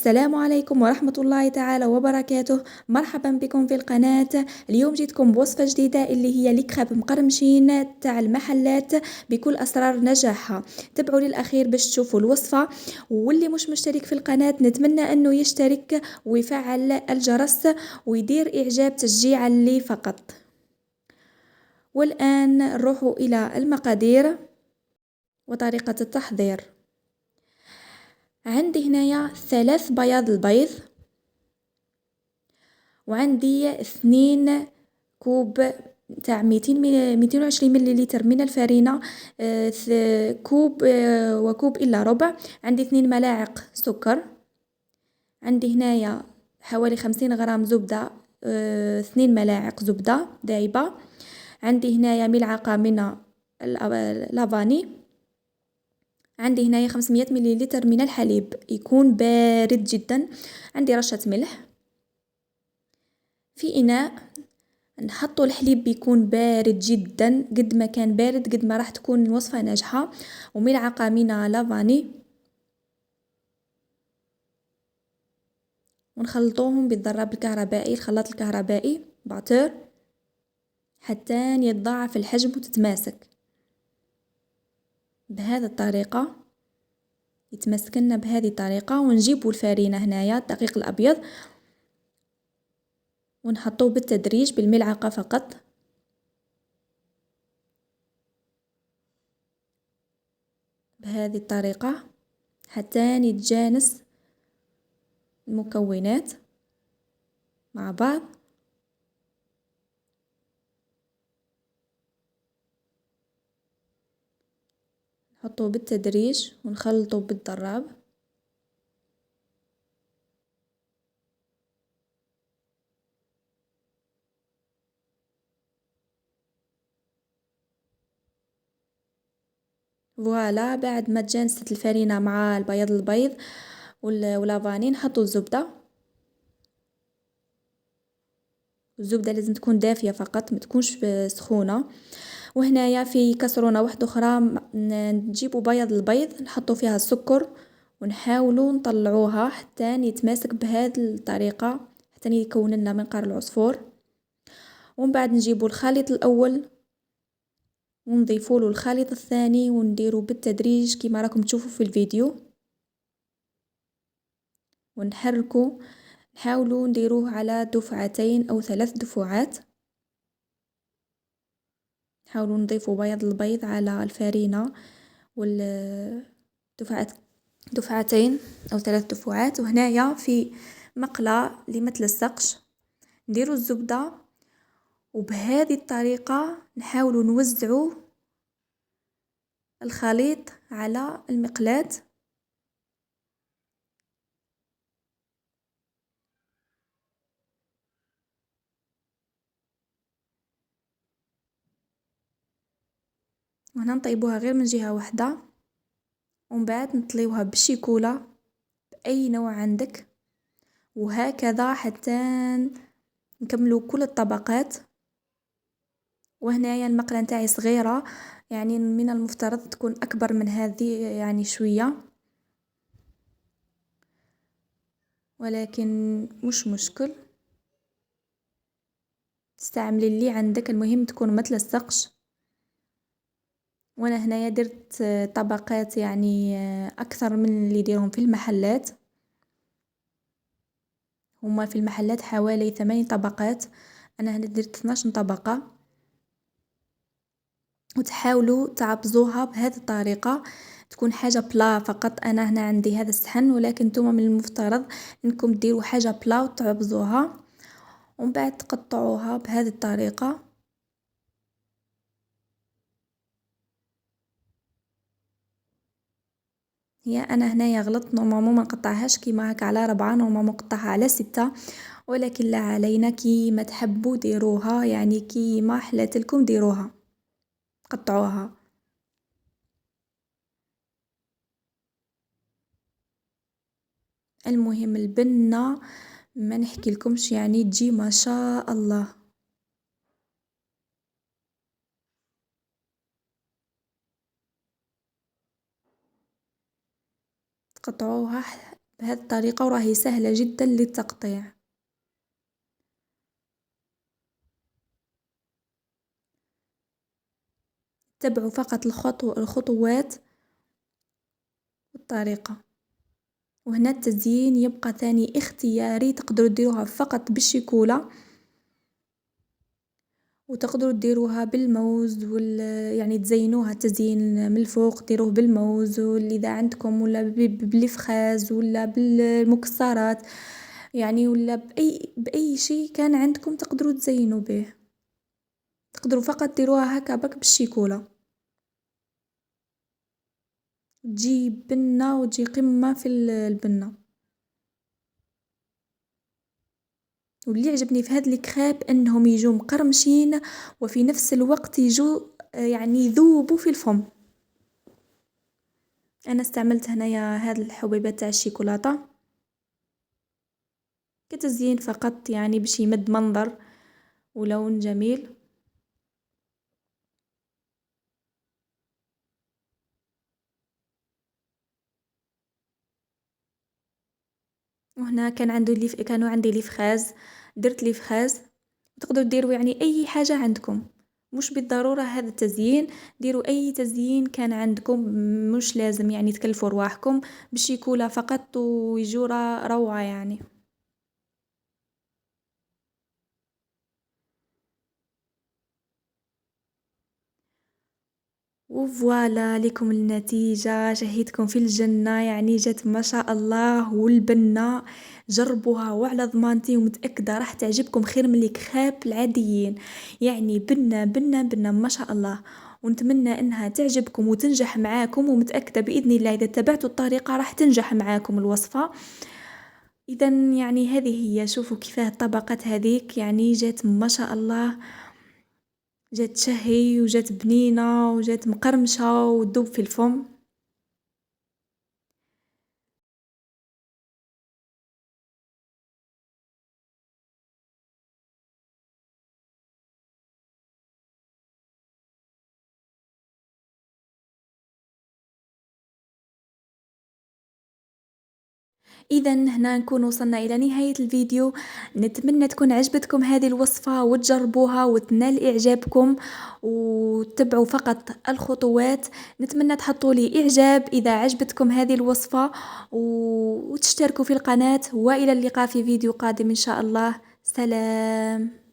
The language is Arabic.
السلام عليكم ورحمة الله تعالى وبركاته. مرحبا بكم في القناة. اليوم جيتكم بوصفة جديدة اللي هي الكراب مقرمشين تاع المحلات بكل أسرار نجاحها. تابعوا للأخير باش تشوفوا الوصفة، واللي مش مشترك في القناة نتمنى أنه يشترك ويفعل الجرس ويدير إعجاب تشجيعا لي فقط. والآن نروح إلى المقادير وطريقة التحضير. عندي هنايا 3 بياض البيض، وعندي 2 كوب تاع 220 مليلتر من الفرينة، كوب وكوب إلا ربع. عندي 2 ملاعق سكر، عندي هنايا حوالي 50 غرام زبدة، 2 ملاعق زبدة دايبة. عندي هنايا ملعقة من لافاني. عندي هنايا 500 مليلتر من الحليب يكون بارد جدا. عندي رشة ملح. في إناء نحطو الحليب بيكون بارد جدا، قد ما كان بارد قد ما راح تكون الوصفة ناجحة. وملعقة من لافاني، ونخلطوهم بالضراب الكهربائي، الخلاط الكهربائي بعطر، حتى يتضاعف الحجم وتتماسك بهذه الطريقة. يتمسكنا بهذه الطريقة. ونجيبوا الفرينة هنايا الدقيق الأبيض ونحطوه بالتدريج بالملعقة فقط، بهذه الطريقة حتى يتجانس المكونات مع بعض. نحطوه بالتدريج ونخلطه بالضراب. فوالا، بعد ما تجانست الفرينة مع البيض واللافاني نحطو الزبدة. الزبدة لازم تكون دافية فقط، ما تكونش سخونة. وهنايا في كسرونة واحدة اخرى نجيبو بيض البيض نحطو فيها السكر ونحاولوا نطلعوها حتى يتماسك بهذه الطريقة، حتى يكون لنا منقار العصفور. ومن بعد نجيبو الخليط الاول ونضيفوا له الخليط الثاني ونديروا بالتدريج كما راكم تشوفوا في الفيديو، ونحركوا. نحاولوا نديروه على دفعتين او 3 دفعات. نحاولوا نضيفوا بياض البيض على الفرينة دفعتين او 3 دفعات. وهنايا في مقلاة اللي ما تلصقش نديروا الزبدة، وبهذه الطريقة نحاولوا نوزعوا الخليط على المقلاة. وهنا نطيبوها غير من جهة واحدة، ومن بعد نطليوها بالشيكولا بأي نوع عندك، وهكذا حتى نكملوا كل الطبقات. وهنايا المقلة نتاعي صغيرة، يعني من المفترض تكون أكبر من هذه يعني شوية، ولكن مش مشكل، تستعملي اللي عندك، المهم تكون ما تلصقش. وانا هنايا درت طبقات يعني اكثر من اللي يديرهم في المحلات. هما في المحلات حوالي 8 طبقات، انا هنا درت 12 طبقة. وتحاولوا تعبزوها بهذه الطريقة، تكون حاجة بلا فقط. انا هنا عندي هذا الصحن، ولكن نتوما من المفترض انكم ديروا حاجة بلا وتعبزوها، ومن بعد تقطعوها بهذه الطريقة. هي انا هنايا غلطت، نورمالمون ما نقطعهاش كيما هكا على 4، نورمالمون نقطعها على 6، ولكن لا علينا، كي ما تحبوا ديروها، يعني كي ما حلاتلكم ديروها قطعوها. المهم البنة ما نحكي لكمش، يعني تجي ما شاء الله. تقطعوها بهذه الطريقة، وراهي سهلة جدا للتقطيع. تبعوا فقط الخطوات والطريقة. وهنا التزيين يبقى ثاني اختياري، تقدروا ديروها فقط بالشيكولا، وتقدروا ديروها بالموز يعني تزينوها تزيين من الفوق، ديروه بالموز، ولا اذا عندكم ولا بالفخاز ولا بالمكسرات يعني، ولا باي شيء كان عندكم تقدروا تزينوا به. تقدروا فقط ديروها هكا بك بالشيكولا، تجي بنة وتجي قمة في البنة. واللي عجبني في هاد الكريب انهم يجوا مقرمشين، وفي نفس الوقت يجوا يعني يذوبوا في الفم. انا استعملت هنايا هاد الحبيبات تاع الشيكولاته كتزيين فقط، يعني باش يمد منظر ولون جميل. وهنا كانوا عندي لي فخاز، درت لي فخاز. تقدروا ديروا يعني اي حاجه عندكم، مش بالضروره هذا التزيين. ديروا اي تزيين كان عندكم، مش لازم يعني تكلفوا رواحكم بالشيكولا فقط ويجوا روعه يعني. وفوالا لكم النتيجة، شهيتكم في الجنة يعني، جات ما شاء الله. والبنة جربوها وعلى ضمانتي، ومتأكدة راح تعجبكم خير من الكريب العاديين. يعني بنة بنة بنة ما شاء الله. ونتمنى انها تعجبكم وتنجح معاكم، ومتأكدة بإذن الله اذا تبعتوا الطريقة راح تنجح معاكم الوصفة. اذا يعني هذه هي، شوفوا كيفاه الطبقات هذيك يعني جات ما شاء الله، جات شهي وجات بنينة وجات مقرمشة وتذوب في الفم. إذا هنا نكون وصلنا إلى نهاية الفيديو. نتمنى تكون عجبتكم هذه الوصفة وتجربوها وتنال إعجابكم، وتبعوا فقط الخطوات. نتمنى تحطوا لي إعجاب إذا عجبتكم هذه الوصفة، وتشتركوا في القناة. وإلى اللقاء في فيديو قادم إن شاء الله. سلام.